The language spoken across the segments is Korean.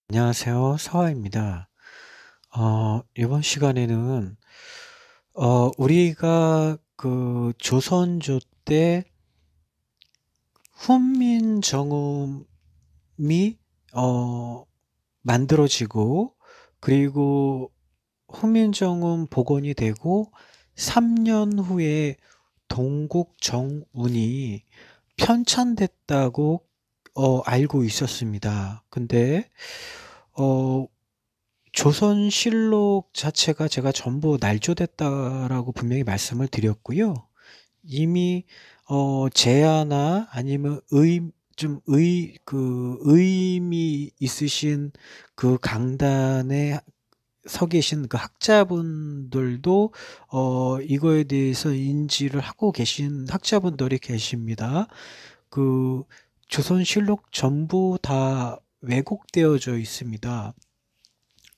안녕하세요. 서화입니다. 이번 시간에는 우리가 그 조선조 때 훈민정음이 어 만들어지고, 그리고 훈민정음 복원이 되고 3년 후에 동국정운이 편찬됐다고 알고 있었습니다. 근데 어 조선실록 자체가 제가 전부 날조됐다라고 분명히 말씀을 드렸고요. 이미 제아나 아니면 의미 있으신 그 강단에 서 계신 그 학자분들도 이거에 대해서 인지를 하고 계신 학자분들이 계십니다. 그 조선실록 전부 다 왜곡되어져 있습니다.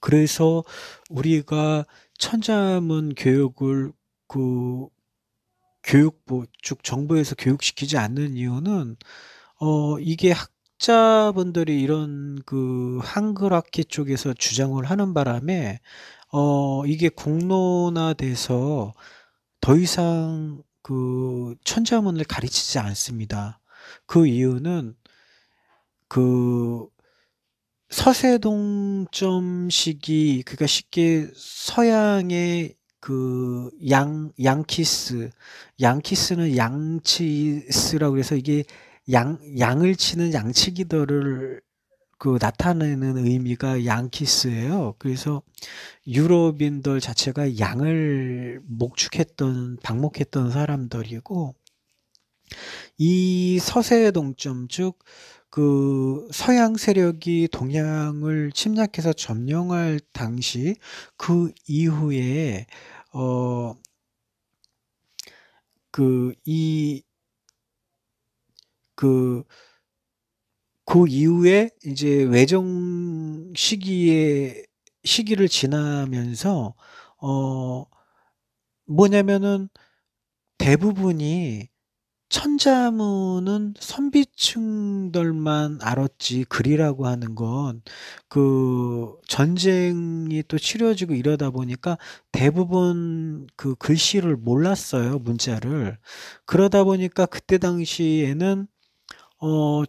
그래서 우리가 천자문 교육을 그 교육부 즉 정부에서 교육시키지 않는 이유는 이게 학자분들이 이런 그 한글학회 쪽에서 주장을 하는 바람에 이게 공론화돼서 더 이상 그 천자문을 가르치지 않습니다. 그 이유는 그 서세동점식이, 그러니까 쉽게 서양의 그 양키스는 양치스라고 해서 이게 양을 치는 양치기들을 그 나타내는 의미가 양키스예요. 그래서 유럽인들 자체가 양을 방목했던 사람들이고, 이 서세동점 즉 그 서양 세력이 동양을 침략해서 점령할 당시 그 이후에 어 그 이 그 그 이후에 이제 외정 시기를 지나면서 어 뭐냐면은 대부분이 천자문은 선비층들만 알았지, 글이라고 하는 건 그 전쟁이 또 치러지고 이러다 보니까 대부분 그 글씨를 몰랐어요, 문자를. 그러다 보니까 그때 당시에는 어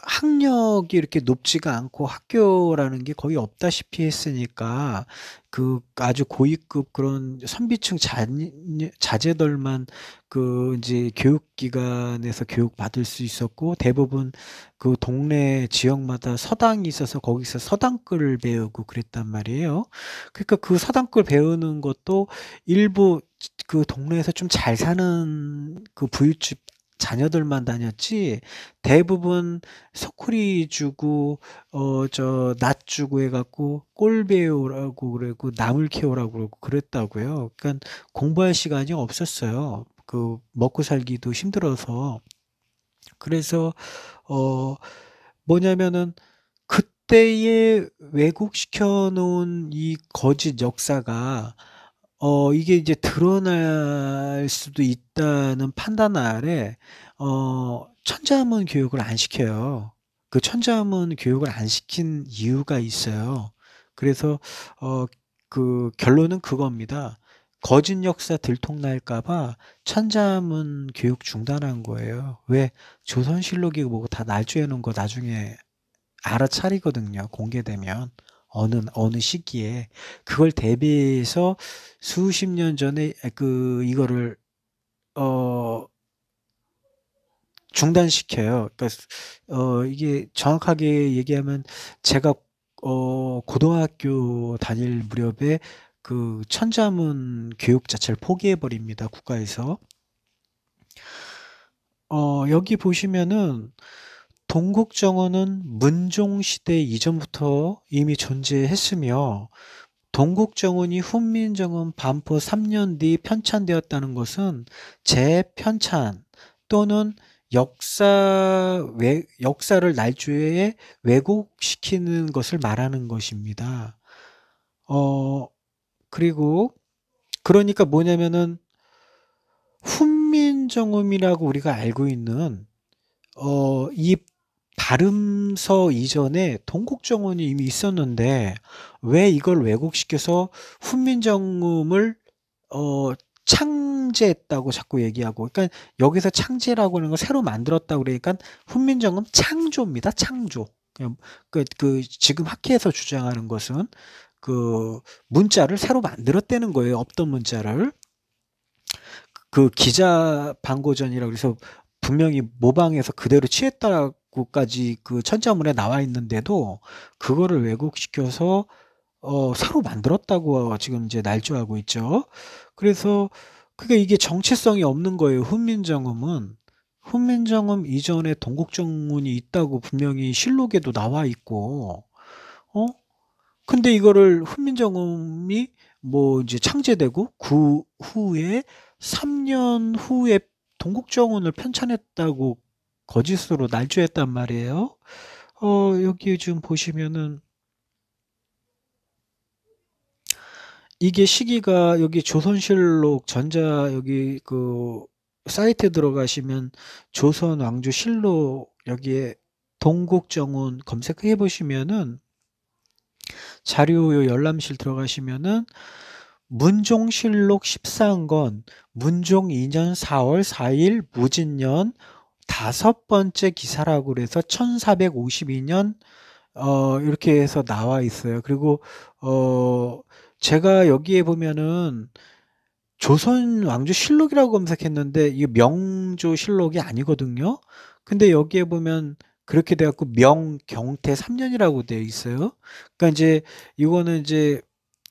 학력이 이렇게 높지가 않고 학교라는 게 거의 없다시피 했으니까 그 아주 고위급 그런 선비층 자제들만 그 이제 교육기관에서 교육받을 수 있었고, 대부분 그 동네 지역마다 서당이 있어서 거기서 서당글을 배우고 그랬단 말이에요. 그러니까 그 서당글 배우는 것도 일부 그 동네에서 좀 잘 사는 그 부잣집 자녀들만 다녔지, 대부분 소쿠리 주고 낫 주고 해갖고 꼴 배우라고 그러고 나물 캐오라고 그러고 그랬다고요. 그러니까 공부할 시간이 없었어요. 그 먹고 살기도 힘들어서. 그래서 어 뭐냐면은 그때에 왜곡시켜 놓은 이 거짓 역사가 이게 이제 드러날 수도 있다는 판단 아래 천자문 교육을 안 시켜요. 그 천자문 교육을 안 시킨 이유가 있어요. 그래서 어 그 결론은 그겁니다. 거짓 역사 들통날까 봐 천자문 교육 중단한 거예요. 왜? 조선실록이 뭐고 다 날조해 놓은 거 나중에 알아차리거든요, 공개되면. 어느 시기에. 그걸 대비해서 수십 년 전에 이거를 어 중단시켜요. 그러니까 이게 정확하게 얘기하면 제가 고등학교 다닐 무렵에 그 천자문 교육 자체를 포기해 버립니다, 국가에서. 여기 보시면은 동국정원은 문종시대 이전부터 이미 존재했으며, 동국정원이 훈민정음 반포 3년 뒤 편찬되었다는 것은 재편찬 또는 역사를 날조에 왜곡시키는 것을 말하는 것입니다. 어, 그리고 그러니까 뭐냐면은 훈민정음이라고 우리가 알고 있는 이 발음서 이전에 동국정원이 이미 있었는데 왜 이걸 왜곡시켜서 훈민정음을 창제했다고 자꾸 얘기하고, 그러니까 여기서 창제라고 하는 걸 새로 만들었다고 그러니까 훈민정음 창조입니다. 창조. 지금 학회에서 주장하는 것은 그 문자를 새로 만들었다는 거예요. 없던 문자를. 그 기자 방고전이라고 해서 분명히 모방해서 그대로 취했다고까지 그 천자문에 나와 있는데도 그거를 왜곡시켜서 새로 만들었다고 지금 이제 날조하고 있죠. 그래서 그게 이게 정체성이 없는 거예요. 훈민정음은. 훈민정음 이전에 동국정문이 있다고 분명히 실록에도 나와 있고, 어? 근데 이거를 훈민정음이 뭐 이제 창제되고 그 후에 3년 후에 동국정원을 편찬했다고 거짓으로 날조했단 말이에요. 여기 지금 보시면은 이게 시기가 여기 조선실록 전자 여기 그 사이트에 들어가시면 조선 왕조 실록 여기에 동국정원 검색해 보시면은 자료 열람실 들어가시면은 문종실록 14권 문종 2년 4월 4일 무진년 5번째 기사라고 그래서 1452년 이렇게 해서 나와 있어요. 그리고 제가 여기에 보면은 조선 왕조 실록이라고 검색했는데 이게 명조 실록이 아니거든요. 근데 여기에 보면 그렇게 돼 갖고 명경태 3년이라고 되어 있어요. 그러니까 이제 이거는 이제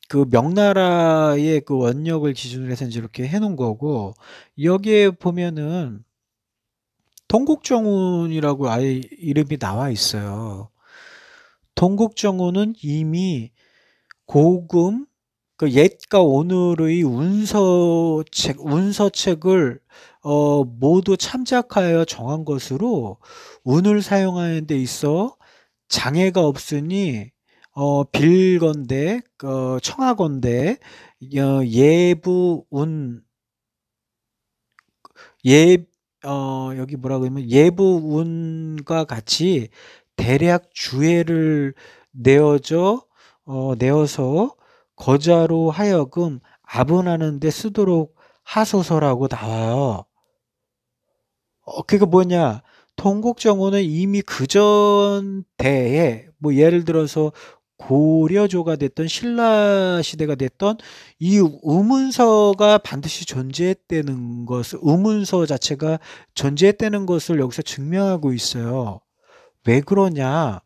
그 명나라의 그 원력을 기준으로 해서 이제 이렇게 해 놓은 거고, 여기에 보면은 동국정운이라고 아예 이름이 나와 있어요. 동국정운은 이미 고금, 그 옛과 오늘의 운서책을 모두 참작하여 정한 것으로 운을 사용하는 데 있어 장애가 없으니 빌건대 청하건대 예부운 예 여기 뭐라고 하면 예부운과 같이 대략 주해를 내어서 거자로 하여금 아분하는 데 쓰도록 하소서라고 나와요. 그게 뭐냐? 동국정원은 이미 그전 대에 뭐 예를 들어서 고려조가 됐던 신라 시대가 됐던 이 우문서가 반드시 존재했다는 것을 우문서 자체가 존재했다는 것을 여기서 증명하고 있어요. 왜 그러냐?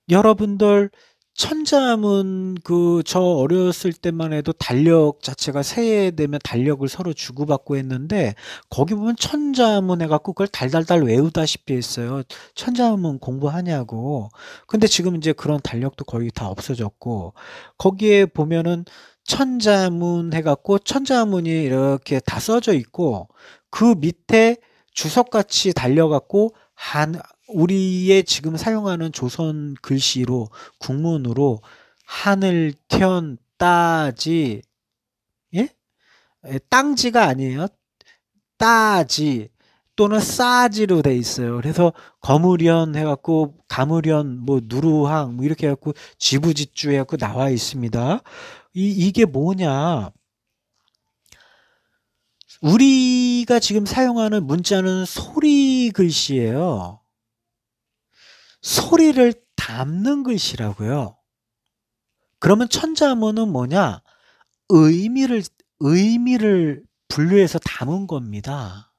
여러분들 천자문 저 어렸을 때만 해도 달력 자체가 세되면 달력을 서로 주고받고 했는데 거기 보면 천자문 해갖고 그걸 달달달 외우다시피 했어요. 천자문 공부하냐고. 근데 지금 이제 그런 달력도 거의 다 없어졌고 거기에 보면은 천자문 해갖고 천자문이 이렇게 다 써져 있고 그 밑에 주석같이 달려갖고 우리의 지금 사용하는 조선 글씨로 국문으로 하늘 천 따지 예? 땅지가 아니에요. 따지 또는 싸지로 돼 있어요. 그래서 거무련 해갖고 가무련 뭐 누루항 뭐 이렇게 해갖고 지부지주 해갖고 나와 있습니다. 이게 뭐냐? 우리가 지금 사용하는 문자는 소리 글씨예요. 소리를 담는 글씨라고요. 그러면 천자문은 뭐냐? 의미를 분류해서 담은 겁니다.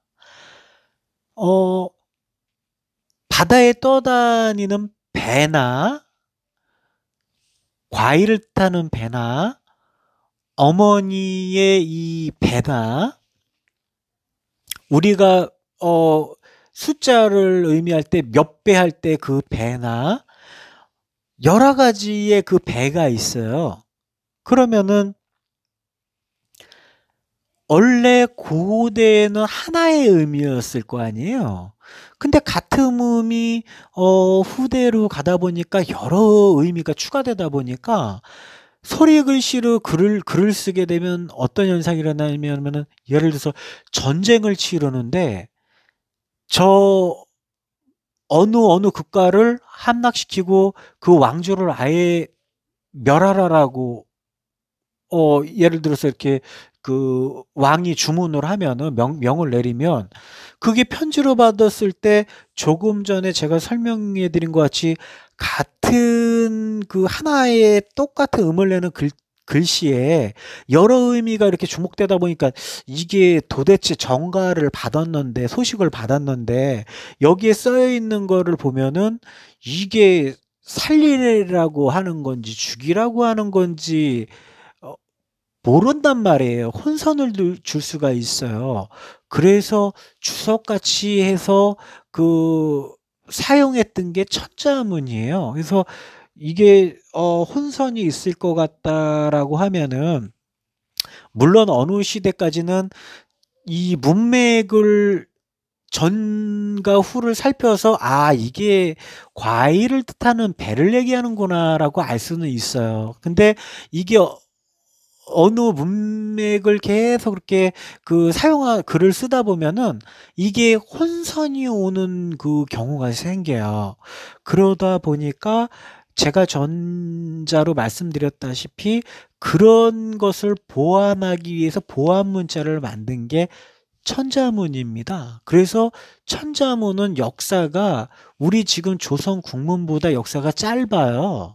바다에 떠다니는 배나 과일을 타는 배나 어머니의 이 배나 우리가 숫자를 의미할 때 몇 배 할 때 그 배나 여러 가지의 그 배가 있어요. 그러면은 원래 고대에는 하나의 의미였을 거 아니에요. 근데 같은 음이 후대로 가다 보니까 여러 의미가 추가되다 보니까 소리 글씨로 글을 쓰게 되면 어떤 현상이 일어나냐면은 예를 들어서 전쟁을 치르는데 저 어느 국가를 함락시키고 그 왕조를 아예 멸하라라고 예를 들어서 이렇게 그 왕이 주문을 하면은 명을 내리면 그게 편지로 받았을 때 조금 전에 제가 설명해 드린 것 같이 같은 그 하나의 똑같은 음을 내는 글씨에 여러 의미가 이렇게 주목되다 보니까 이게 도대체 전가를 받았는데 소식을 받았는데 여기에 쓰여 있는 거를 보면은 이게 살리라고 하는 건지 죽이라고 하는 건지 어 모른단 말이에요. 혼선을 줄 수가 있어요. 그래서 주석같이 해서 그 사용했던 게 천자문이에요. 그래서 이게 혼선이 있을 것 같다라고 하면은 물론 어느 시대까지는 이 문맥을 전과 후를 살펴서 '아 이게 과일을 뜻하는 배를 얘기하는구나.'라고 알 수는 있어요. 근데 이게 어느 문맥을 계속 그렇게 그 사용하 글을 쓰다 보면은 이게 혼선이 오는 그 경우가 생겨요. 그러다 보니까 제가 전자로 말씀드렸다시피 그런 것을 보완하기 위해서 보완 문자를 만든 게 천자문입니다. 그래서 천자문은 역사가 우리 지금 조선 국문보다 역사가 짧아요.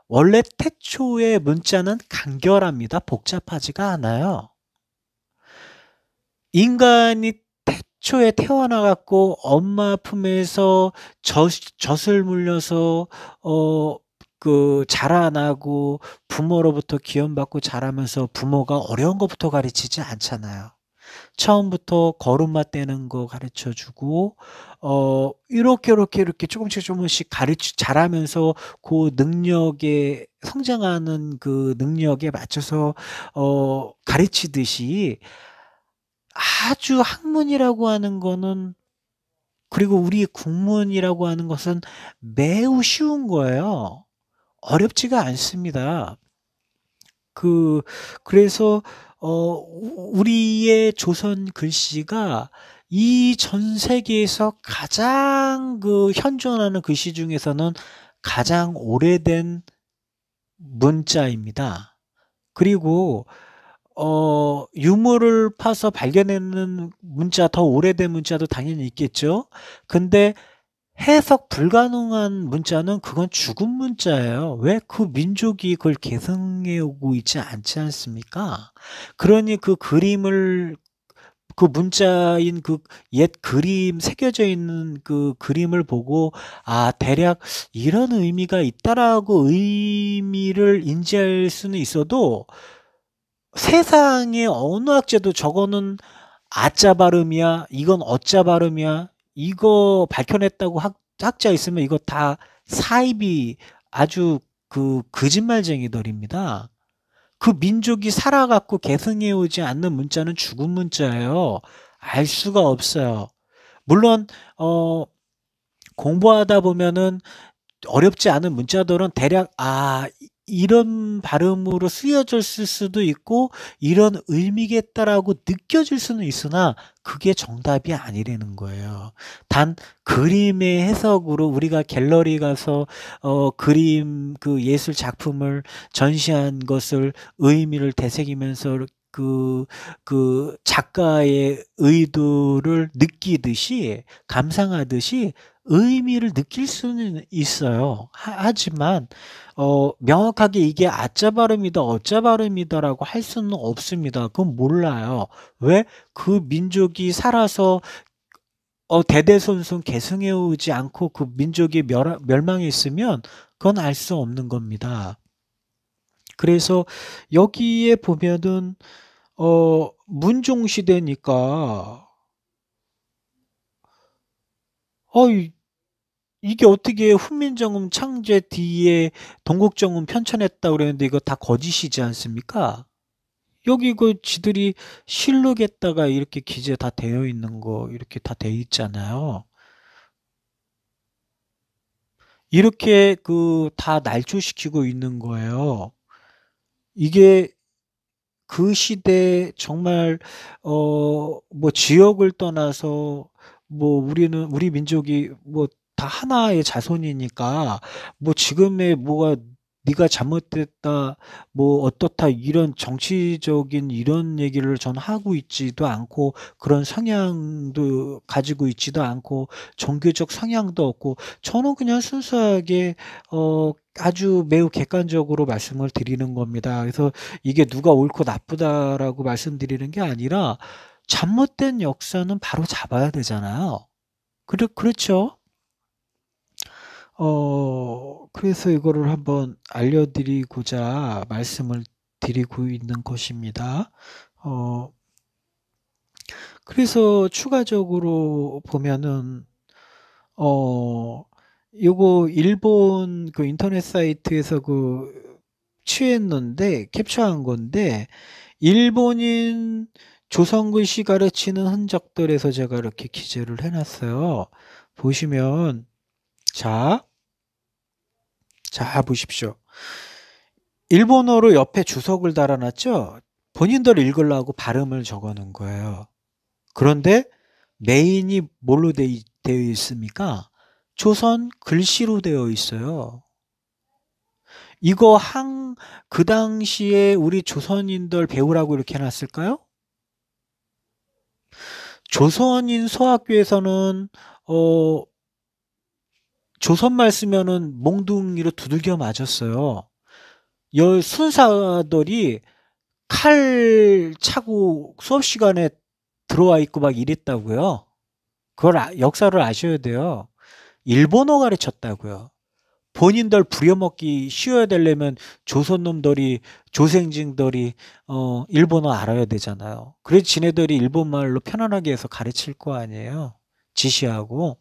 원래 태초의 문자는 간결합니다. 복잡하지가 않아요. 인간이 태초에 태어나 갖고 엄마 품에서 젖을 물려서 자라나고 부모로부터 기원받고 자라면서 부모가 어려운 것부터 가르치지 않잖아요. 처음부터 걸음마 떼는 거 가르쳐 주고 이렇게 조금씩 가르치 자라면서 그 능력에 성장하는 그 능력에 맞춰서 가르치듯이 아주 학문이라고 하는 거는 그리고 우리 국문이라고 하는 것은 매우 쉬운 거예요. 어렵지가 않습니다. 그 그래서 우리의 조선 글씨가 이 전 세계에서 가장 그 현존하는 글씨 중에서는 가장 오래된 문자입니다. 그리고 유물을 파서 발견했는 문자 더 오래된 문자도 당연히 있겠죠. 근데 해석 불가능한 문자는 그건 죽은 문자예요. 왜? 그 민족이 그걸 계승해 오고 있지 않지 않습니까? 그러니 그 그림을 그 문자인 그 옛 그림 새겨져 있는 그 그림을 보고 '아 대략 이런 의미가 있다.'라고 의미를 인지할 수는 있어도 세상의 어느 학자도 저거는 아자 발음이야. 이건 어자 발음이야. 이거 밝혀냈다고 학자 있으면 이거 다 사입이 아주 그 거짓말쟁이들입니다. 그 민족이 살아갖고 계승해 오지 않는 문자는 죽은 문자예요. 알 수가 없어요. 물론 공부하다 보면은 어렵지 않은 문자들은 대략 이런 발음으로 쓰여졌을 수도 있고 이런 의미겠다라고 느껴질 수는 있으나 그게 정답이 아니라는 거예요. 단 그림의 해석으로 우리가 갤러리 가서 그림 그 예술 작품을 전시한 것을 의미를 되새기면서 그 작가의 의도를 느끼듯이 감상하듯이 의미를 느낄 수는 있어요. 하지만 명확하게 이게 아자 발음이다, 어자 발음이다라고 할 수는 없습니다. 그건 몰라요. 왜? 그 민족이 살아서 대대손손 계승해 오지 않고 그 민족이 멸망했으면 그건 알 수 없는 겁니다. 그래서 여기에 보면은 문종 시대니까 이게 어떻게 훈민정음 창제 뒤에 동국정음 편찬했다고 그랬는데 이거 다 거짓이지 않습니까? 여기 그 지들이 실록에다가 이렇게 기재 다 되어 있는 거 이렇게 다 돼 있잖아요. 이렇게 그 다 날조시키고 있는 거예요. 이게 그 시대 정말 뭐 지역을 떠나서 뭐 우리 민족이 뭐 다 하나의 자손이니까 뭐 지금의 뭐가 네가 잘못됐다 뭐 어떻다 이런 정치적인 이런 얘기를 전 하고 있지도 않고 그런 성향도 가지고 있지도 않고 종교적 성향도 없고 저는 그냥 순수하게 아주 매우 객관적으로 말씀을 드리는 겁니다. 그래서 이게 누가 옳고 나쁘다라고 말씀드리는 게 아니라 잘못된 역사는 바로 잡아야 되잖아요. 그렇죠? 그래서 이거를 한번 알려드리고자 말씀을 드리고 있는 것입니다. 어, 그래서 추가적으로 보면은, 어, 요거 일본 그 인터넷 사이트에서 그 취했는데, 캡처한 건데, 일본인 조선글씨 가르치는 흔적들에서 제가 이렇게 기재를 해놨어요. 보시면, 자, 자, 보십시오. 일본어로 옆에 주석을 달아놨죠? 본인들 읽으려고 발음을 적어 놓은 거예요. 그런데 메인이 뭘로 되어 있습니까? 조선 글씨로 되어 있어요. 이거 그 당시에 우리 조선인들 배우라고 이렇게 해놨을까요? 조선인 소학교에서는, 어, 조선말 쓰면은 몽둥이로 두들겨 맞았어요. 순사들이 칼 차고 수업 시간에 들어와 있고 막 이랬다고요. 그걸 역사를 아셔야 돼요. 일본어 가르쳤다고요. 본인들 부려먹기 쉬워야 되려면 조선 놈들이 조생징들이 일본어 알아야 되잖아요. 그래서 지네들이 일본말로 편안하게 해서 가르칠 거 아니에요. 지시하고.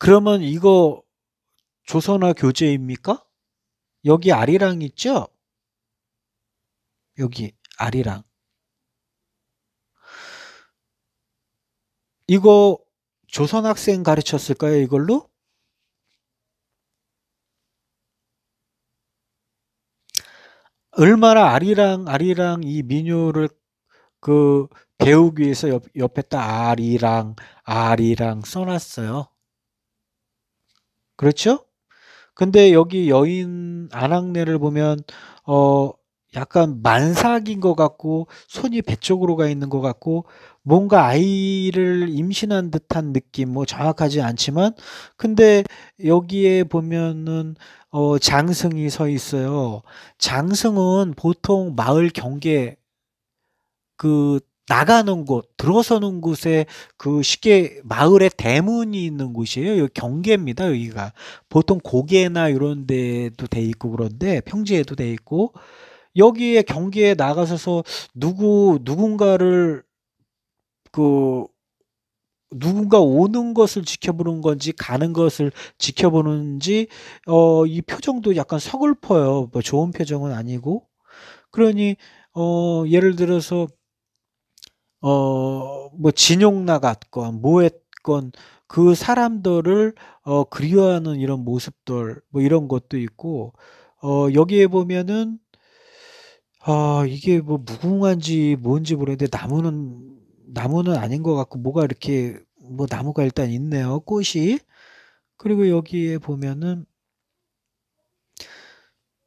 그러면 이거 조선어 교재입니까? 여기 아리랑 있죠? 여기 아리랑. 이거 조선 학생 가르쳤을까요, 이걸로? 얼마나 아리랑 이 민요를 그 배우기 위해서 옆에다 아리랑 써놨어요. 그렇죠? 근데 여기 여인 안악내를 보면 어 약간 만삭인 것 같고 손이 배 쪽으로 가 있는 것 같고 뭔가 아이를 임신한 듯한 느낌 뭐 정확하지 않지만 근데 여기에 보면은 장승이 서 있어요. 장승은 보통 마을 경계 그 나가는 곳, 들어서는 곳에 그 쉽게 마을에 대문이 있는 곳이에요. 여기 경계입니다, 여기가. 보통 고개나 이런 데도 돼 있고 그런데 평지에도 돼 있고 여기에 경계에 나가서서 누군가를 그 누군가 오는 것을 지켜보는 건지 가는 것을 지켜보는지 이 표정도 약간 서글퍼요. 뭐 좋은 표정은 아니고. 그러니 예를 들어서 뭐 진용 나갔건 뭐 했건 그 사람들을 그리워하는 이런 모습들 뭐 이런 것도 있고 여기에 보면은 이게 뭐 무궁화인지 뭔지 모르겠는데 나무는 아닌 것 같고 뭐가 이렇게 뭐 나무가 일단 있네요. 꽃이. 그리고 여기에 보면은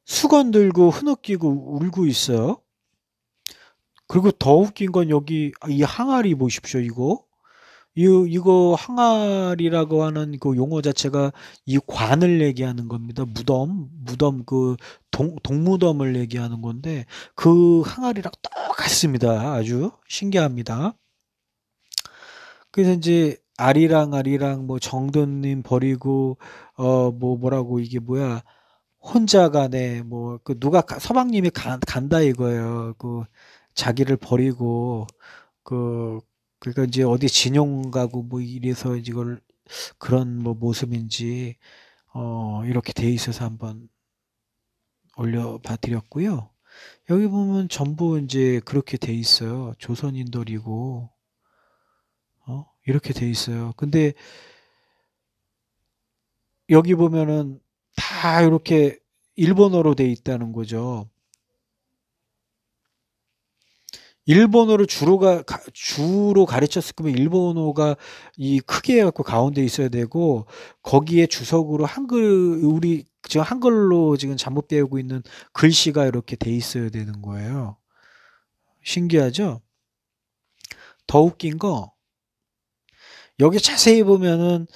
수건 들고 흐느끼고 울고 있어요. 그리고 더 웃긴 건 여기 이 항아리 보십시오, 이거. 이거 항아리라고 하는 그 용어 자체가 이 관을 얘기하는 겁니다. 무덤 그 동무덤을 얘기하는 건데 그 항아리랑 똑같습니다. 아주 신기합니다. 그래서 이제 아리랑 뭐 정돈님 버리고 뭐 뭐라고 이게 뭐야 혼자 가네 뭐 그 누가 서방님이 간다 이거예요. 그 자기를 버리고 그 그러니까 이제 어디 진용 가고 뭐 이래서 이걸 그런 뭐 모습인지 이렇게 돼 있어서 한번 올려봐 드렸고요. 여기 보면 전부 이제 그렇게 돼 있어요. 조선인들이고 이렇게 돼 있어요. 근데 여기 보면은 다 이렇게 일본어로 돼 있다는 거죠. 일본어를 주로 가르쳤을 거면 일본어가 이 크게 해갖고 가운데 있어야 되고, 거기에 주석으로 우리 지금 한글로 지금 잘못 배우고 있는 글씨가 이렇게 돼 있어야 되는 거예요. 신기하죠? 더 웃긴 거, 여기 자세히 보면은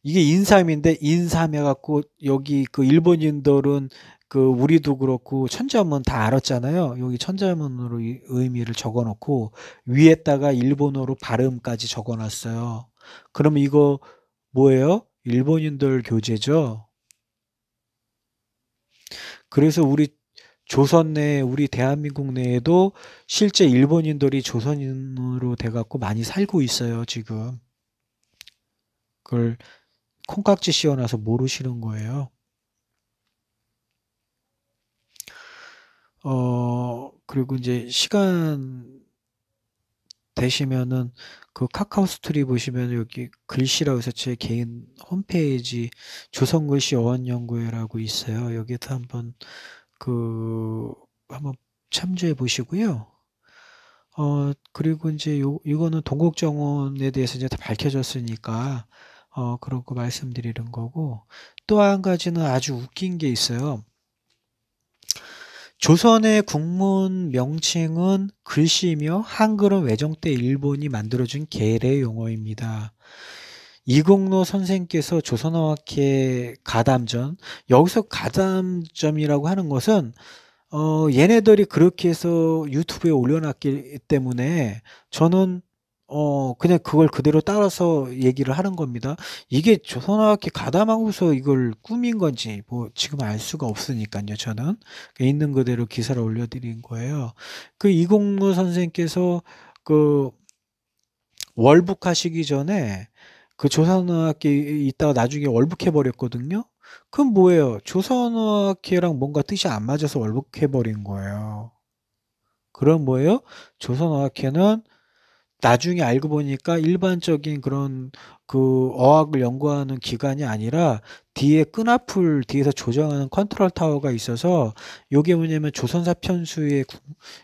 이게 인삼인데, 인삼 해갖고 여기 그 일본인들은 그 우리도 그렇고 천자문 다 알았잖아요. 여기 천자문으로 의미를 적어놓고 위에다가 일본어로 발음까지 적어놨어요. 그럼 이거 뭐예요? 일본인들 교재죠. 그래서 우리 대한민국 내에도 실제 일본인들이 조선인으로 돼갖고 많이 살고 있어요, 지금. 그걸 콩깍지 씌워놔서 모르시는 거예요. 그리고 이제 시간 되시면은 그 카카오 스토리 보시면 여기 글씨라고 해서 제 개인 홈페이지 조선글씨 어원연구회라고 있어요. 여기서 한번 참조해 보시고요. 그리고 이제 이거는 동국정원에 대해서 이제 다 밝혀졌으니까, 그런 거 말씀드리는 거고, 또 한 가지는 아주 웃긴 게 있어요. 조선의 국문 명칭은 글씨이며 한글은 외정 때 일본이 만들어준 계래 용어입니다. 이공로 선생께서 조선어학회 가담전, 여기서 가담점이라고 하는 것은 얘네들이 그렇게 해서 유튜브에 올려놨기 때문에 저는 그냥 그걸 그대로 따라서 얘기를 하는 겁니다. 이게 조선어학회 가담하고서 이걸 꾸민 건지 뭐 지금 알 수가 없으니까요. 저는 있는 그대로 기사를 올려드린 거예요. 그 이공무 선생께서 그 월북하시기 전에 그 조선어학회 있다가 나중에 월북해 버렸거든요. 그럼 뭐예요? 조선어학회랑 뭔가 뜻이 안 맞아서 월북해 버린 거예요. 그럼 뭐예요? 조선어학회는 나중에 알고 보니까 일반적인 그런 그 어학을 연구하는 기관이 아니라 뒤에 끈앞을 뒤에서 조정하는 컨트롤 타워가 있어서 요게 뭐냐면 조선사 편수의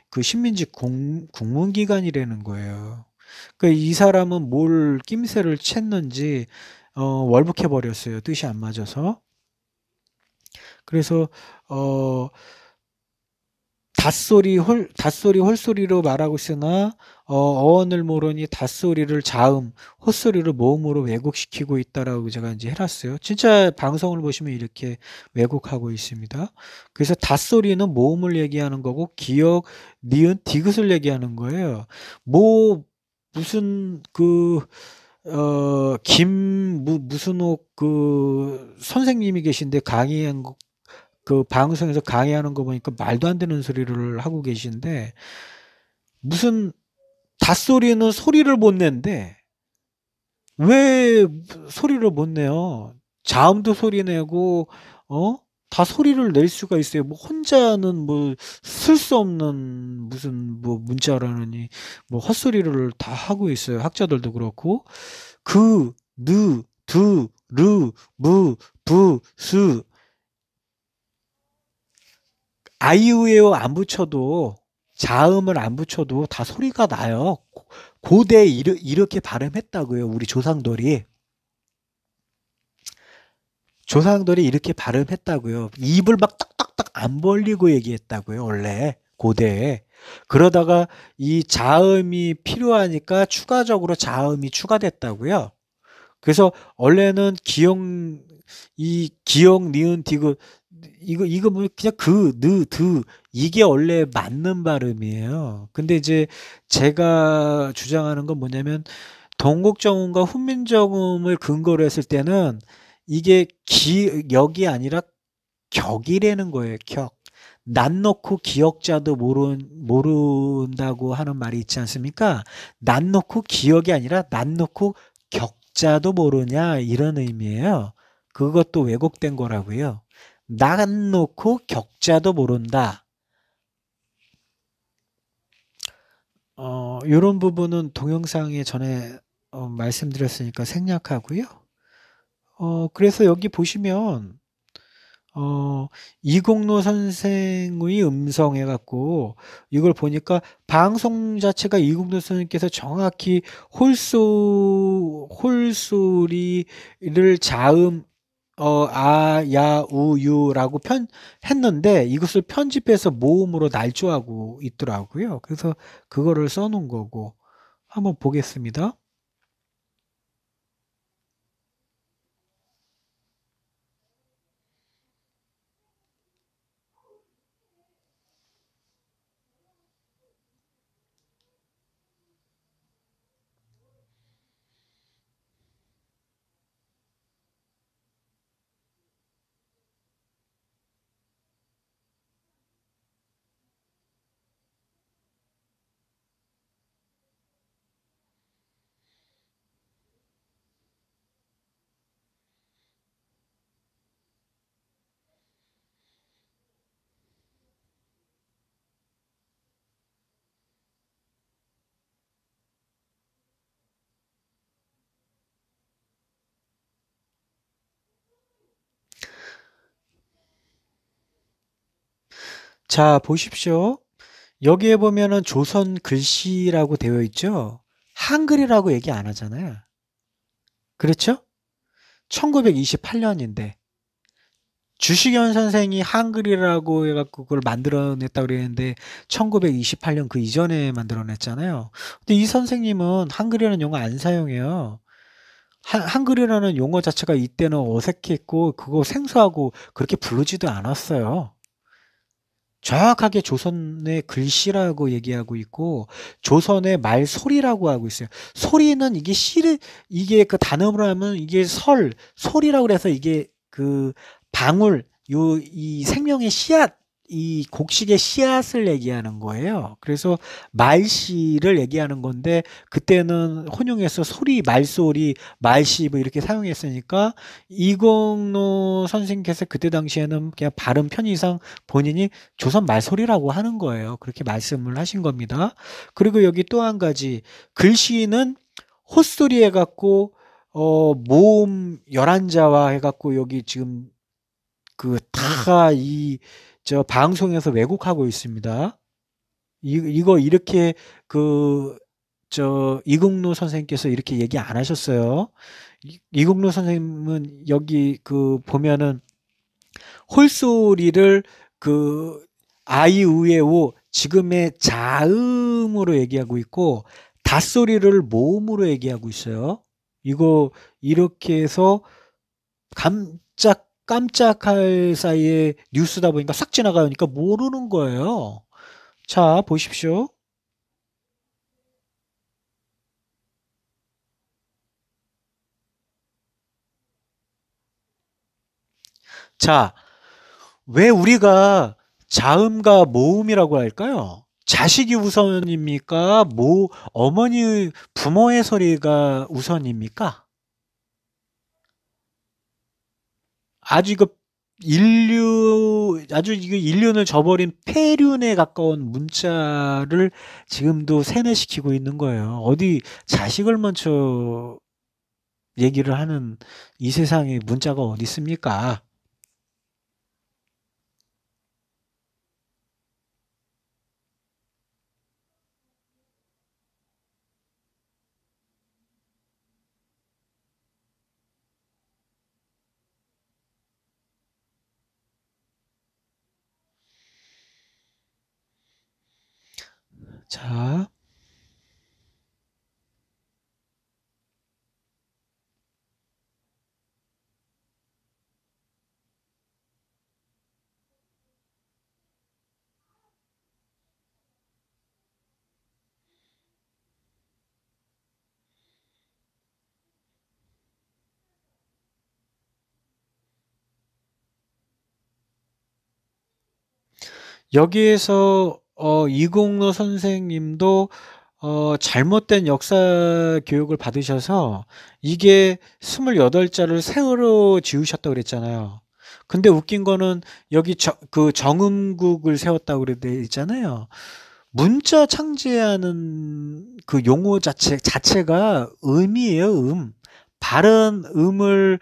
그 식민지 국문기관이라는 거예요. 그러니까 이 사람은 뭘 낌새를 챘는지 월북해 버렸어요. 뜻이 안 맞아서. 그래서 어 닷소리 홀소리로 말하고 있으나 어원을 모르니 닷소리를 자음, 헛소리를 모음으로 왜곡시키고 있다라고 제가 이제 해놨어요. 진짜 방송을 보시면 이렇게 왜곡하고 있습니다. 그래서 닷소리는 모음을 얘기하는 거고 기역, 니은, 디귿을 얘기하는 거예요. 뭐 무슨 무슨 선생님이 계신데 강의한 그 방송에서 강의하는 거 보니까 말도 안 되는 소리를 하고 계신데, 무슨 닷소리는 소리를 못 낸대. 왜 소리를 못 내요? 자음도 소리 내고, 어? 다 소리를 낼 수가 있어요. 뭐 혼자는 뭐 쓸 수 없는 무슨 뭐 문자라느니 뭐 헛소리를 다 하고 있어요. 학자들도 그렇고. 그, 느, 두, 르, 무, 부, 수, 아이유에요 안 붙여도, 자음을 안 붙여도 다 소리가 나요. 고대 이렇게 발음했다고요. 우리 조상들이 이렇게 발음했다고요. 입을 막 딱딱딱 안 벌리고 얘기했다고요. 원래 고대에. 그러다가 이 자음이 필요하니까 추가적으로 자음이 추가됐다고요. 그래서 원래는 기역, 니은, 디귿, 이거 뭐 그냥 이게 원래 맞는 발음이에요. 근데 이제 제가 주장하는 건 뭐냐면, 동국정음과 훈민정음을 근거로 했을 때는 이게 기역이 아니라 격이라는 거예요. 격. 난 놓고 기역자도 모른다고 하는 말이 있지 않습니까? 난 놓고 기역이 아니라 난 놓고 격자도 모르냐, 이런 의미예요. 그것도 왜곡된 거라고요. 난 놓고 격자도 모른다. 요런 부분은 동영상에 전에 말씀드렸으니까 생략하고요. 그래서 여기 보시면 어, 이공로 선생의 음성 해갖고 이걸 보니까 방송 자체가 이공로 선생님께서 정확히 홀소리를 자음 야, 우, 유라고 했는데 이것을 편집해서 모음으로 날조하고 있더라고요. 그래서 그거를 써놓은 거고 한번 보겠습니다. 자, 보십시오. 여기에 보면은 조선 글씨라고 되어 있죠? 한글이라고 얘기 안 하잖아요. 그렇죠? 1928년인데. 주식연 선생이 한글이라고 해갖고 그걸 만들어냈다고 그랬는데 1928년 그 이전에 만들어냈잖아요. 근데 이 선생님은 한글이라는 용어 안 사용해요. 한글이라는 용어 자체가 이때는 어색했고 그거 생소하고 그렇게 부르지도 않았어요. 정확하게 조선의 글씨라고 얘기하고 있고 조선의 말소리라고 하고 있어요. 소리는 이게 그 단어로 하면 이게 소리라고 그래서 이게 그 방울 이 생명의 씨앗 이 곡식의 씨앗을 얘기하는 거예요. 그래서 말씨를 얘기하는 건데 그때는 혼용해서 말소리, 말씨 뭐 이렇게 사용했으니까 이공로 선생님께서 그때 당시에는 그냥 발음 편의상 본인이 조선 말소리라고 하는 거예요. 그렇게 말씀을 하신 겁니다. 그리고 여기 또 한 가지 글씨는 헛소리 해갖고 모음 11자와 해갖고 여기 지금 그 다 저 방송에서 왜곡하고 있습니다. 이거 이렇게 그 이국루 선생님께서 이렇게 얘기 안 하셨어요. 이국루 선생님은 여기 그 보면은 홀소리를 그 아이우에오 지금의 자음으로 얘기하고 있고 닷소리를 모음으로 얘기하고 있어요. 이거 이렇게 해서 깜짝할 사이에 뉴스다 보니까 싹 지나가니까 모르는 거예요. 자, 보십시오. 자, 왜 우리가 자음과 모음이라고 할까요? 자식이 우선입니까? 부모의 소리가 우선입니까? 아주 이거 아주 이거 인륜을 저버린 폐륜에 가까운 문자를 지금도 세뇌시키고 있는 거예요. 어디 자식을 먼저 얘기를 하는 이 세상에 문자가 어디 있습니까? 자, 여기에서 이공로 선생님도 잘못된 역사 교육을 받으셔서 이게 28자를 세월호 지으셨다고 그랬잖아요. 근데 웃긴 거는 여기 그 정음국을 세웠다고 그래 있잖아요. 문자 창제하는 그 용어 자체가 음이에요, 음. 바른 음을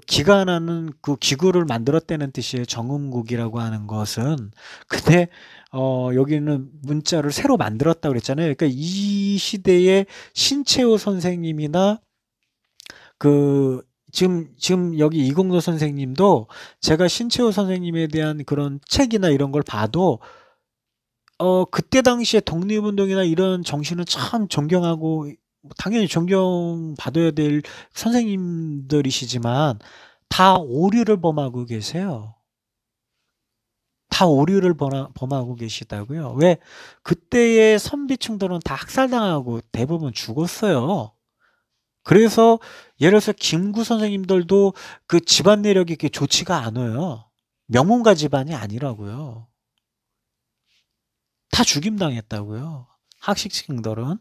기관하는 그 기구를 만들었다는 뜻이에요. 정음국이라고 하는 것은. 근데 여기는 문자를 새로 만들었다고 그랬잖아요. 그러니까 이 시대의 신채호 선생님이나 그 지금 여기 이공노 선생님도 제가 신채호 선생님에 대한 그런 책이나 이런 걸 봐도 그때 당시에 독립운동이나 이런 정신은 참 존경하고 당연히 존경받아야 될 선생님들이시지만 다 오류를 범하고 계세요. 다 오류를 범하고 계시다고요. 왜? 그때의 선비층들은 다 학살당하고 대부분 죽었어요. 그래서 예를 들어서 김구 선생님들도 그 집안 내력이 그렇게 좋지가 않아요. 명문가 집안이 아니라고요. 다 죽임당했다고요. 학식층들은.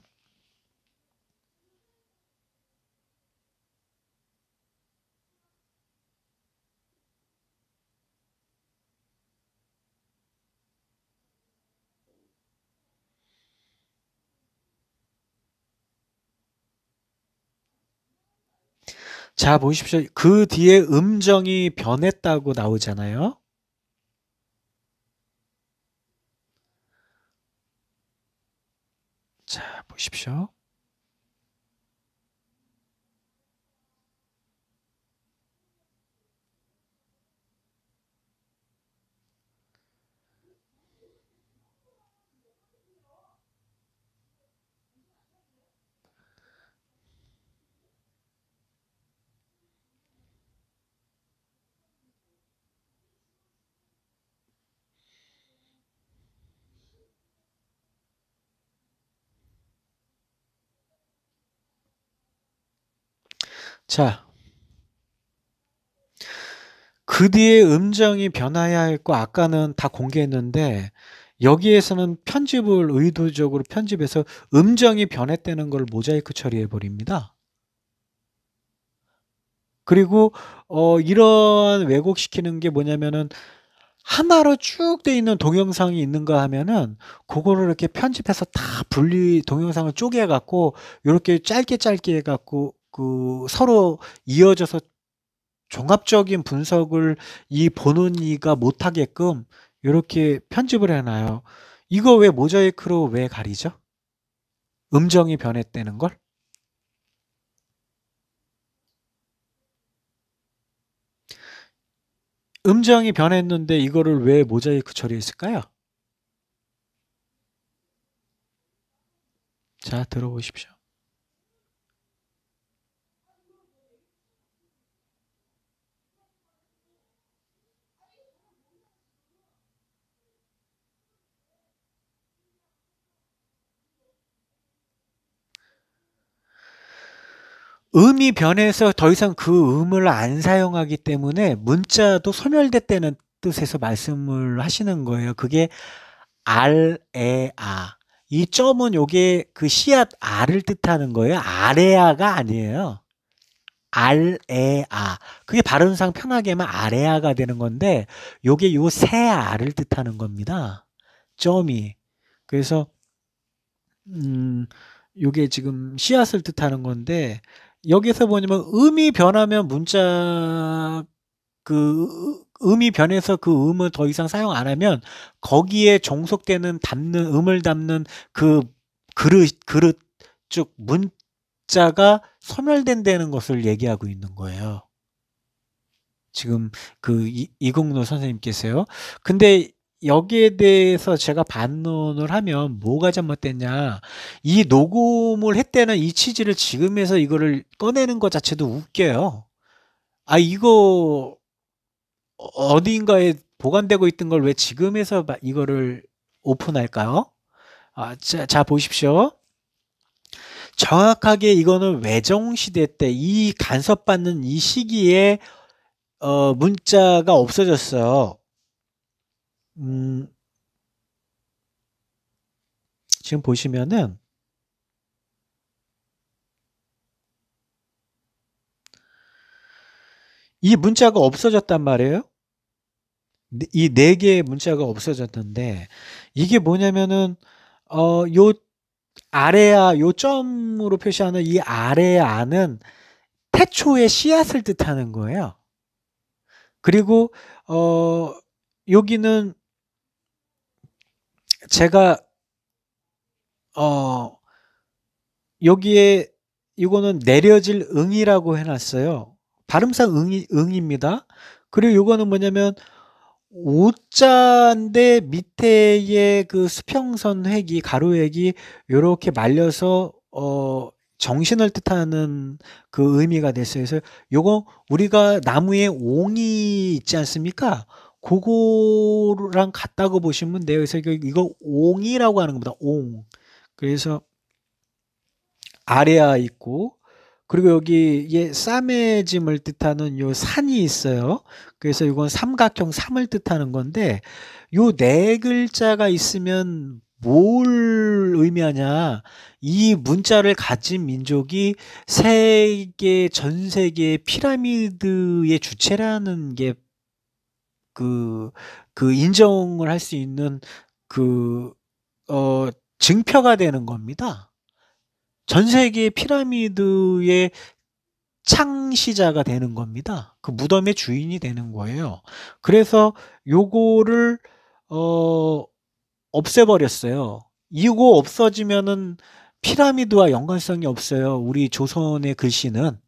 자, 보십시오. 그 뒤에 음정이 변했다고 나오잖아요. 자, 보십시오. 자, 그 뒤에 음정이 변화해야 할 거 아까는 다 공개했는데 여기에서는 편집을 의도적으로 편집해서 음정이 변했다는 걸 모자이크 처리해 버립니다. 그리고 이런 왜곡시키는 게 뭐냐면은 하나로 쭉 돼 있는 동영상이 있는가 하면은 그거를 이렇게 편집해서 다 동영상을 쪼개 갖고 요렇게 짧게 짧게 해 갖고 서로 이어져서 종합적인 분석을 이 보는 이가 못하게끔 요렇게 편집을 해 놔요. 이거 왜 모자이크로 왜 가리죠? 음정이 변했다는 걸? 음정이 변했는데 이거를 왜 모자이크 처리했을까요? 자, 들어보십시오. 음이 변해서 더 이상 그 음을 안 사용하기 때문에 문자도 소멸됐다는 뜻에서 말씀을 하시는 거예요. 그게 알, 에, 아. 이 점은 요게 그 씨앗 알을 뜻하는 거예요. 아레아가 아니에요. 알, 에, 아. 그게 발음상 편하게 하면 아레아가 되는 건데 요게 요 새 알을 뜻하는 겁니다. 점이. 그래서 음, 요게 지금 씨앗을 뜻하는 건데 여기서 뭐냐면 음이 변하면 문자 음이 변해서 그 음을 더 이상 사용 안 하면 거기에 종속되는 음을 담는 그 그릇 즉 문자가 소멸된다는 것을 얘기하고 있는 거예요. 지금 이공노 선생님께서요. 근데 여기에 대해서 제가 반론을 하면 뭐가 잘못됐냐. 이 녹음을 했다는 이 취지를 지금에서 이거를 꺼내는 것 자체도 웃겨요. 아, 이거 어디인가에 보관되고 있던 걸 왜 지금에서 이거를 오픈할까요? 자, 보십시오. 정확하게 이거는 외정시대 때 이 간섭받는 이 시기에 문자가 없어졌어요. 음, 지금 보시면은 이 문자가 없어졌단 말이에요. 이 네 개의 문자가 없어졌는데 이게 뭐냐면은 요 아래야 요 점으로 표시하는 이 아래야는 태초의 씨앗을 뜻하는 거예요. 그리고 여기는 제가 여기에 이거는 내려질 응이라고 해놨어요. 발음상 응입니다. 그리고 이거는 뭐냐면 오자인데 밑에의 그 수평선 획이 가로획이 요렇게 말려서 정신을 뜻하는 그 의미가 됐어요. 그래서 요거 우리가 나무에 옹이 있지 않습니까? 그거랑 같다고 보시면 돼요. 그래서 이거 옹이라고 하는 겁니다. 옹. 그래서 아래아 있고, 그리고 여기에 싸매짐을 뜻하는 요 산이 있어요. 그래서 이건 삼각형 삼을 뜻하는 건데, 요 네 글자가 있으면 뭘 의미하냐? 이 문자를 가진 민족이 전 세계 피라미드의 주체라는 게 그 인정을 할 수 있는 그, 증표가 되는 겁니다. 전 세계 피라미드의 창시자가 되는 겁니다. 그 무덤의 주인이 되는 거예요. 그래서 요거를 어 없애버렸어요. 이거 없어지면은 피라미드와 연관성이 없어요. 우리 조선의 글씨는.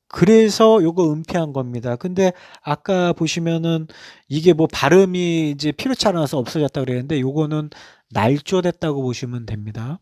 그래서 요거 은폐한 겁니다. 근데 아까 보시면은 이게 뭐 발음이 이제 필요치 않아서 없어졌다 그랬는데 요거는 날조됐다고 보시면 됩니다.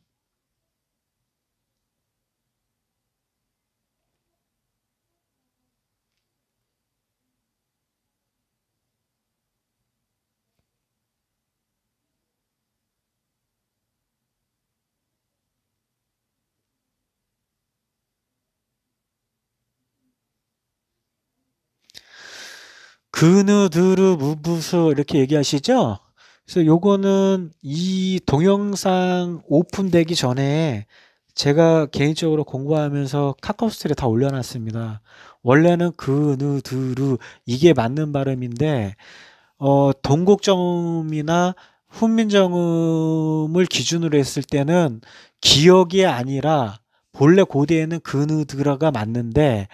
그느드르 무브수 이렇게 얘기하시죠? 그래서 요거는 이 동영상 오픈되기 전에 제가 개인적으로 공부하면서 카카오스토리에 다 올려놨습니다. 원래는 그느드르 이게 맞는 발음인데 동국정음이나 훈민정음을 기준으로 했을 때는 기억이 아니라 본래 고대에는 그느드라가 맞는데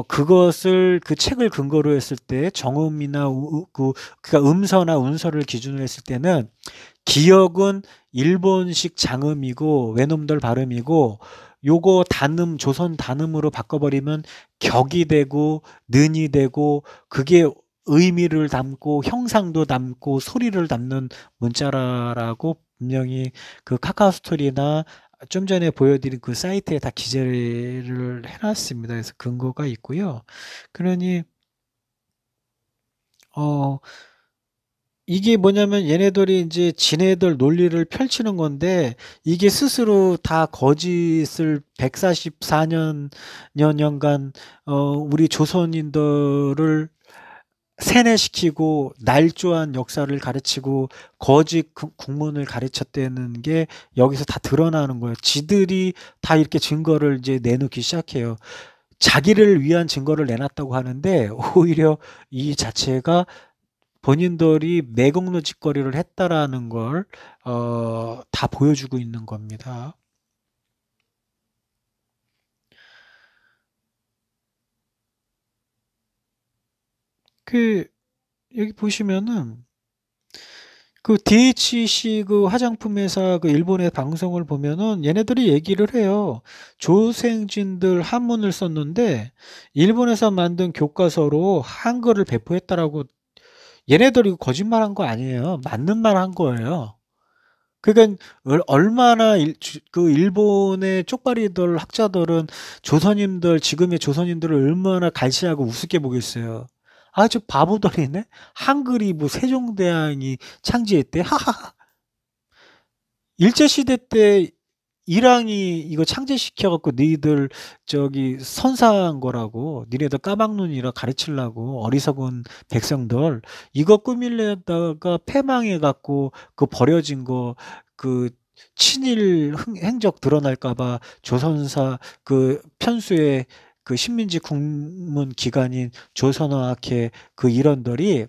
그것을 그 책을 근거로 했을 때 정음이나 그러니까 음서나 운서를 기준으로 했을 때는 기억은 일본식 장음이고 외놈들 발음이고 요거 단음 조선 단음으로 바꿔버리면 격이 되고 는이 되고 그게 의미를 담고 형상도 담고 소리를 담는 문자라고 분명히 그 카카오 스토리나 좀 전에 보여드린 그 사이트에 다 기재를 해놨습니다. 그래서 근거가 있고요. 그러니 어 이게 뭐냐면 얘네들이 이제 지네들 논리를 펼치는 건데 이게 스스로 다 거짓을 144년 년간 우리 조선인들을 세뇌시키고 날조한 역사를 가르치고 거짓 국문을 가르쳤다는 게 여기서 다 드러나는 거예요. 지들이 다 이렇게 증거를 이제 내놓기 시작해요. 자기를 위한 증거를 내놨다고 하는데 오히려 이 자체가 본인들이 매국노 짓거리를 했다라는 걸 다 보여주고 있는 겁니다. 그 여기 보시면은 그 DHC 그 화장품 회사 그 일본의 방송을 보면은 얘네들이 얘기를 해요. 조생진들 한문을 썼는데 일본에서 만든 교과서로 한글을 배포했다라고 얘네들이 거짓말한 거 아니에요. 맞는 말 한 거예요. 그러니까 얼마나 그 일본의 쪽발이들 학자들은 조선인들 지금의 조선인들을 얼마나 갈시하고 우습게 보겠어요. 아주 바보들이네. 한글이 뭐 세종대왕이 창제했대. 하하하. 일제시대 때 일왕이 이거 창제시켜갖고 너희들 저기 선사한 거라고 니네들 까막눈이라 가르치려고 어리석은 백성들 이거 꾸밀려다가 패망해갖고 그 버려진 거 그 친일 행적 드러날까봐 조선사 그 편수의 그 식민지 국문 기관인 조선어학회 그 일원들이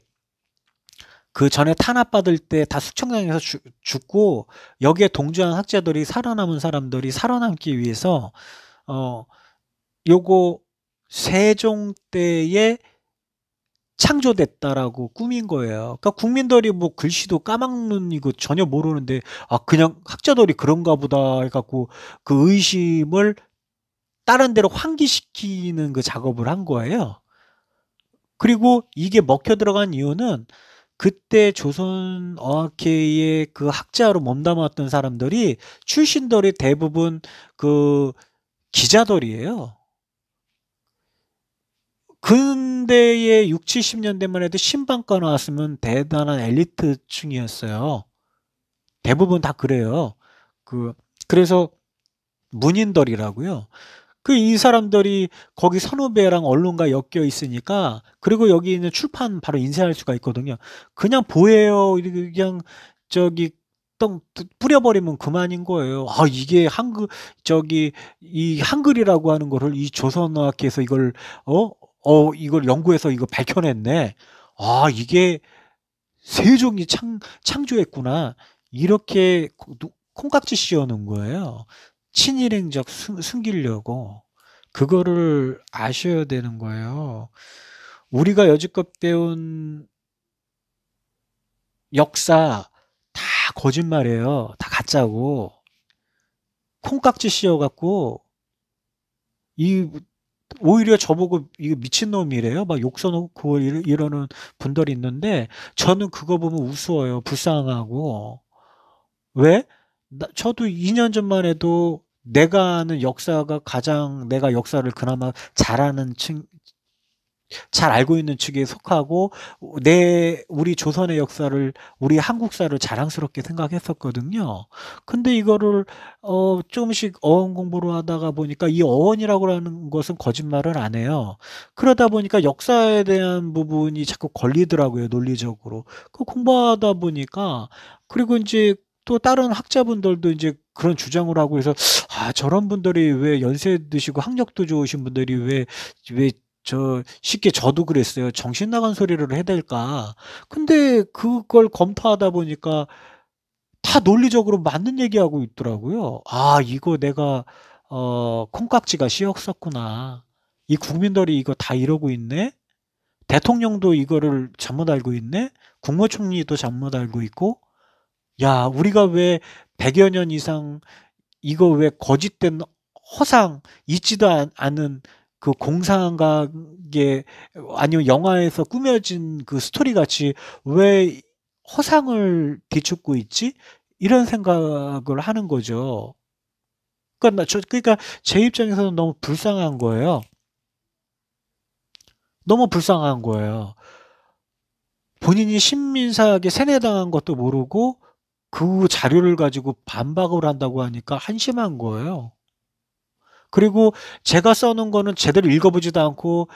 그 전에 탄압받을 때 다 숙청장에서 죽고 여기에 동조한 학자들이 살아남은 사람들이 살아남기 위해서 어 요거 세종 때에 창조됐다라고 꾸민 거예요. 그러니까 국민들이 뭐 글씨도 까막눈이고 전혀 모르는데 아 그냥 학자들이 그런가 보다 해갖고 그 의심을 다른 데로 환기시키는 그 작업을 한 거예요. 그리고 이게 먹혀 들어간 이유는 그때 조선어학회의 그 학자로 몸담았던 사람들이 출신들이 대부분 그 기자들이에요. 근대의 6, 70년대만 해도 신방과 나왔으면 대단한 엘리트층이었어요. 대부분 다 그래요. 그, 그래서 문인들이라고요. 그 이 사람들이 거기 선후배랑 언론과 엮여 있으니까 그리고 여기 있는 출판 바로 인쇄할 수가 있거든요. 그냥 보여요. 이렇게 그냥 저기 똥 뿌려버리면 그만인 거예요. 아 이게 한글 저기 이 한글이라고 하는 거를 이 조선어학에서 이걸 어? 이걸 연구해서 이거 밝혀냈네. 아 이게 세종이 창조했구나. 이렇게 콩깍지 씌워놓은 거예요. 친일행적 숨기려고. 그거를 아셔야 되는 거예요. 우리가 여지껏 배운 역사 다 거짓말이에요. 다 가짜고. 콩깍지 씌워갖고, 이, 오히려 저보고 이거 미친놈이래요. 막 욕 써놓고 이러는 분들이 있는데, 저는 그거 보면 우스워요. 불쌍하고. 왜? 저도 2년 전만 해도 내가 아는 역사가 가장 내가 역사를 그나마 잘하는 잘 알고 있는 측에 속하고 우리 조선의 역사를 우리 한국사를 자랑스럽게 생각했었거든요. 근데 이거를 조금씩 어원 공부를 하다가 보니까 이 어원이라고 하는 것은 거짓말을 안 해요. 그러다 보니까 역사에 대한 부분이 자꾸 걸리더라고요, 논리적으로. 그 공부하다 보니까 그리고 이제 또 다른 학자분들도 이제 그런 주장을 하고 해서 아, 저런 분들이 왜 연세 드시고 학력도 좋으신 분들이 왜 쉽게 저도 그랬어요. 정신 나간 소리를 해댈까. 근데 그걸 검토하다 보니까 다 논리적으로 맞는 얘기하고 있더라고요. 아, 이거 내가, 콩깍지가 씌었었구나. 이 국민들이 이거 다 이러고 있네? 대통령도 이거를 잘못 알고 있네? 국무총리도 잘못 알고 있고? 야, 우리가 왜 100여 년 이상 이거 왜 거짓된 허상 있지도 않은 그 공상각의 아니면 영화에서 꾸며진 그 스토리 같이 왜 허상을 비추고 있지? 이런 생각을 하는 거죠. 그러니까 제 입장에서는 너무 불쌍한 거예요. 너무 불쌍한 거예요. 본인이 신민사에게 세뇌당한 것도 모르고 그 자료를 가지고 반박을 한다고 하니까 한심한 거예요. 그리고 제가 써놓은 거는 제대로 읽어보지도 않고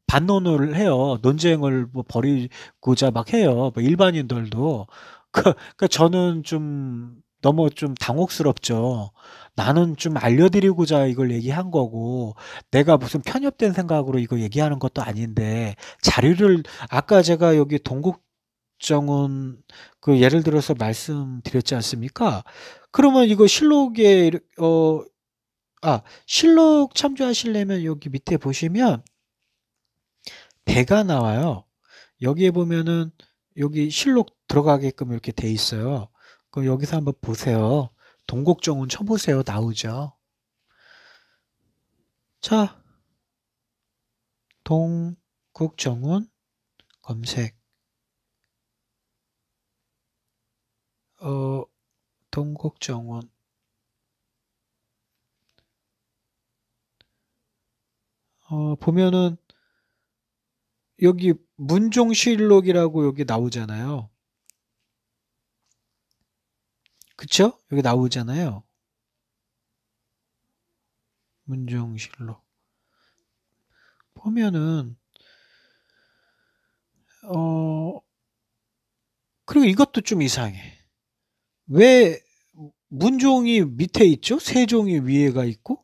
반론을 해요. 논쟁을 뭐 벌이고자 막 해요. 뭐 일반인들도. 그러니까 저는 좀 너무 좀 당혹스럽죠. 나는 좀 알려드리고자 이걸 얘기한 거고, 내가 무슨 편협된 생각으로 이거 얘기하는 것도 아닌데, 자료를, 아까 제가 여기 동국정은 그 예를 들어서 말씀드렸지 않습니까? 그러면 이거 실록에, 실록 참조하시려면 여기 밑에 보시면 배가 나와요. 여기에 보면은 여기 실록 들어가게끔 이렇게 돼 있어요. 그럼 여기서 한번 보세요. 동국정운 쳐보세요. 나오죠. 자, 동국정운 검색. 어, 동국정운. 보면은 여기 문종실록이라고 여기 나오잖아요. 그쵸? 여기 나오잖아요. 문종실록. 보면은 어 그리고 이것도 좀 이상해. 왜 문종이 밑에 있죠? 세종이 위에가 있고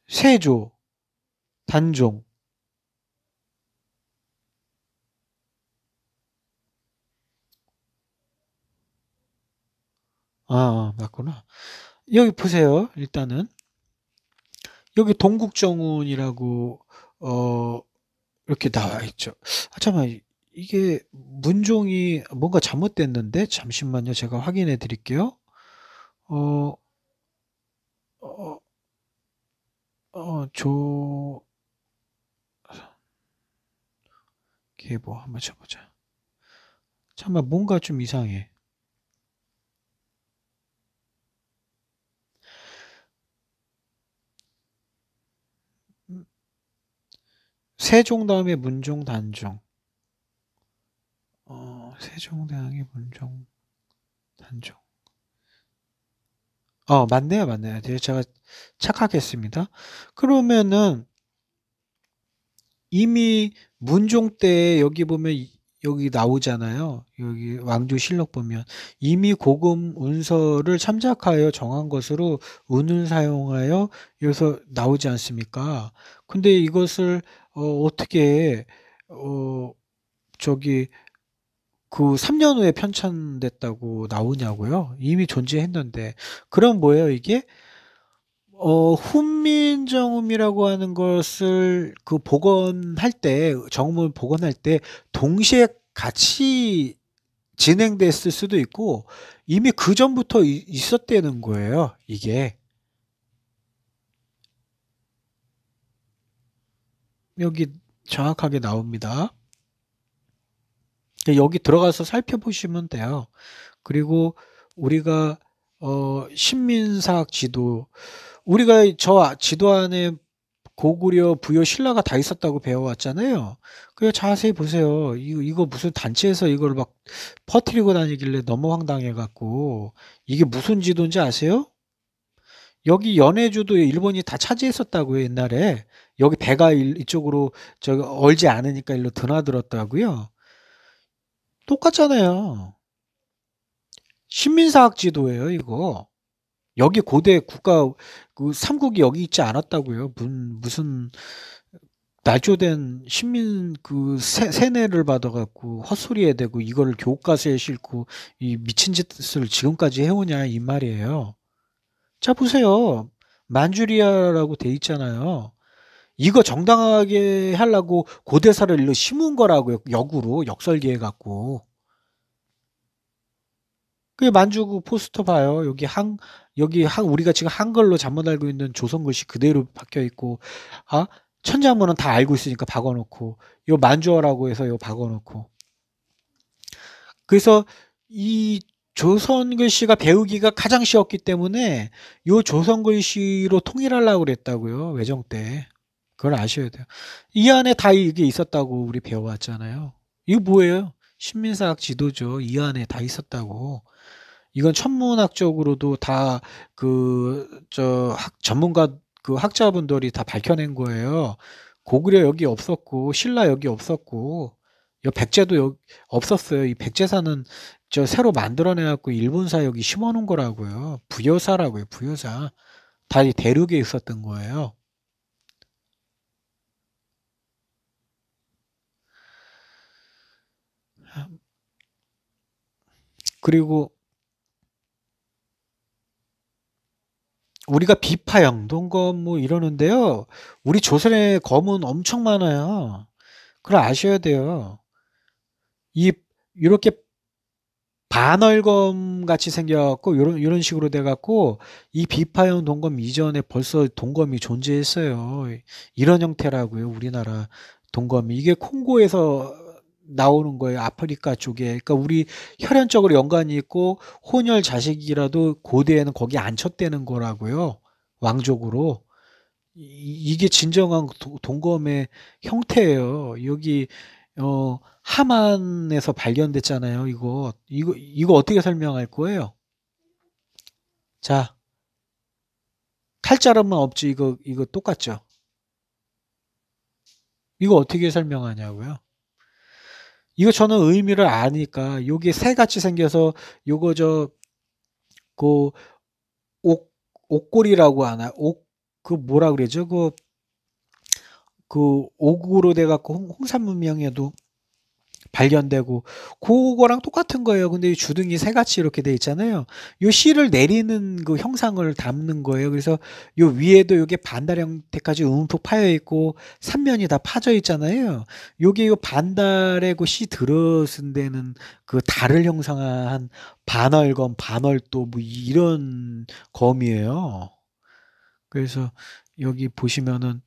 세조, 단종. 맞구나. 여기 보세요. 일단은 여기 동국정운이라고 이렇게 나와 있죠. 아, 잠깐만. 이게 문종이 뭔가 잘못됐는데 잠시만요. 제가 확인해 드릴게요. 어, 어, 계보 한번 쳐보자. 잠깐만, 뭔가 좀 이상해. 음, 세종 다음에 문종, 단종. 세종 다음에 문종, 단종. 맞네요, 맞네요. 제가 착각했습니다. 그러면은 이미 문종 때 여기 보면 여기 나오잖아요. 여기 왕조실록 보면 이미 고금 운서를 참작하여 정한 것으로 운을 사용하여 여기서 나오지 않습니까? 근데 이것을 어떻게 어 저기 그 3년 후에 편찬됐다고 나오냐고요? 이미 존재했는데. 그럼 뭐예요, 이게? 훈민정음이라고 하는 것을 그 복원할 때, 정음을 복원할 때 동시에 같이 진행됐을 수도 있고 이미 그 전부터 있었다는 거예요, 이게. 여기 정확하게 나옵니다. 여기 들어가서 살펴보시면 돼요. 그리고 우리가 신민사학 지도, 우리가 저 지도 안에 고구려, 부여, 신라가 다 있었다고 배워왔잖아요. 그 자세히 보세요. 이거 무슨 단체에서 이걸 막 퍼뜨리고 다니길래 너무 황당해갖고. 이게 무슨 지도인지 아세요? 여기 연해주도 일본이 다 차지했었다고요, 옛날에. 여기 배가 이쪽으로 얼지 않으니까 일로 드나들었다고요. 똑같잖아요. 신민사학 지도예요, 이거. 여기 고대 국가 그 삼국이 여기 있지 않았다고요. 무슨 날조된 신민 그 세뇌를 받아갖고 헛소리에 대고 이거를 교과서에 싣고 이 미친 짓을 지금까지 해오냐 이 말이에요. 자 보세요. 만주리아라고 돼 있잖아요. 이거 정당하게 하려고 고대사를 일로 심은 거라고요. 역으로 역설계해 갖고. 그 만주국 포스터 봐요. 우리가 지금 한글로 잘못 알고 있는 조선 글씨 그대로 박혀 있고, 아, 천자문은 다 알고 있으니까 박아놓고, 요 만주어라고 해서 요 박아놓고. 그래서 이 조선 글씨가 배우기가 가장 쉬웠기 때문에 요 조선 글씨로 통일하려고 그랬다고요. 외정 때. 그걸 아셔야 돼요. 이 안에 다 이게 있었다고 우리 배워왔잖아요. 이거 뭐예요? 신민사학 지도죠. 이 안에 다 있었다고. 이건 천문학적으로도 다 전문가 그 학자분들이 다 밝혀낸 거예요. 고구려 여기 없었고 신라 여기 없었고 백제도 여기 없었어요. 이 백제사는 새로 만들어내 갖고 일본사 여기 심어놓은 거라고요. 부여사라고요. 부여사. 다 이 대륙에 있었던 거예요. 그리고 우리가 비파형, 동검 뭐 이러는데요. 우리 조선의 검은 엄청 많아요. 그걸 아셔야 돼요. 이 이렇게 반월검 같이 생겨갖고 이런 식으로 돼갖고 이 비파형 동검 이전에 벌써 동검이 존재했어요. 이런 형태라고요. 우리나라 동검이 이게 콩고에서 나오는 거예요. 아프리카 쪽에. 그러니까 우리 혈연적으로 연관이 있고 혼혈 자식이라도 고대에는 거기 안착되는 거라고요. 왕족으로. 이게 진정한 동검의 형태예요. 여기 하만에서 발견됐잖아요. 이거 어떻게 설명할 거예요? 자, 칼자루만 없지. 이거 똑같죠? 이거 어떻게 설명하냐고요? 이거 저는 의미를 아니까 요게 새같이 생겨서 요거 그 옥골이라고 하나? 그 뭐라 그러죠? 그 옥으로 돼 갖고 홍산 문명에도 발견되고 그거랑 똑같은 거예요. 근데 이 주둥이 새같이 이렇게 돼 있잖아요. 요 씨를 내리는 그 형상을 담는 거예요. 그래서 요 위에도 요게 반달 형태까지 움푹 파여 있고 3면이 다 파져 있잖아요. 요게 요 반달에 그 씨 들어선 데는 그 달을 형상한 반월검, 반월도 뭐 이런 검이에요. 그래서 여기 보시면은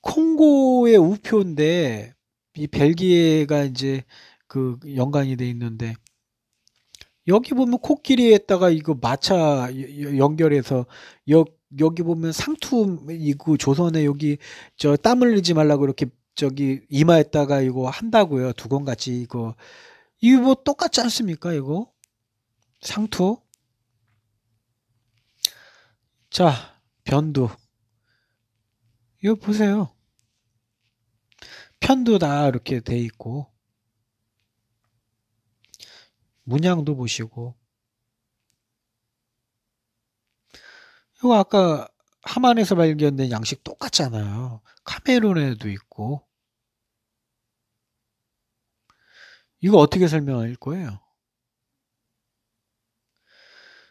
콩고의 우표인데 이 벨기에가 이제 그 연관이 돼 있는데 여기 보면 코끼리에다가 이거 마차 연결해서 여, 여기 보면 상투 이거 조선에 여기 저 땀 흘리지 말라고 이렇게 저기 이마에다가 이거 한다고요. 두건 같이 이거 뭐 똑같지 않습니까? 이거 상투. 자, 변두. 이거 보세요. 편도 다 이렇게 돼 있고 문양도 보시고 이거 아까 하만에서 발견된 양식 똑같잖아요. 카메룬에도 있고. 이거 어떻게 설명할 거예요?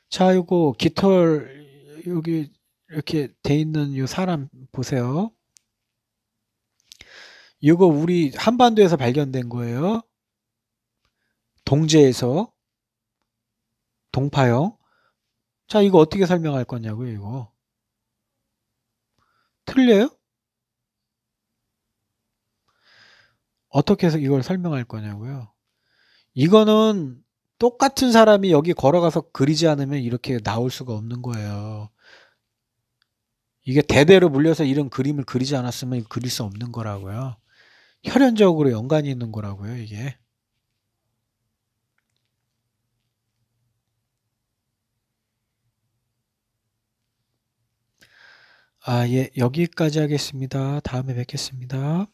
자, 이거 깃털 여기 이렇게 돼 있는 이 사람 보세요. 이거 우리 한반도에서 발견된 거예요. 동제에서 동파형. 자, 이거 어떻게 설명할 거냐고요, 이거. 틀려요? 어떻게 해서 이걸 설명할 거냐고요. 이거는 똑같은 사람이 여기 걸어가서 그리지 않으면 이렇게 나올 수가 없는 거예요. 이게 대대로 물려서 이런 그림을 그리지 않았으면 그릴 수 없는 거라고요. 혈연적으로 연관이 있는 거라고요, 이게. 아, 예, 여기까지 하겠습니다. 다음에 뵙겠습니다.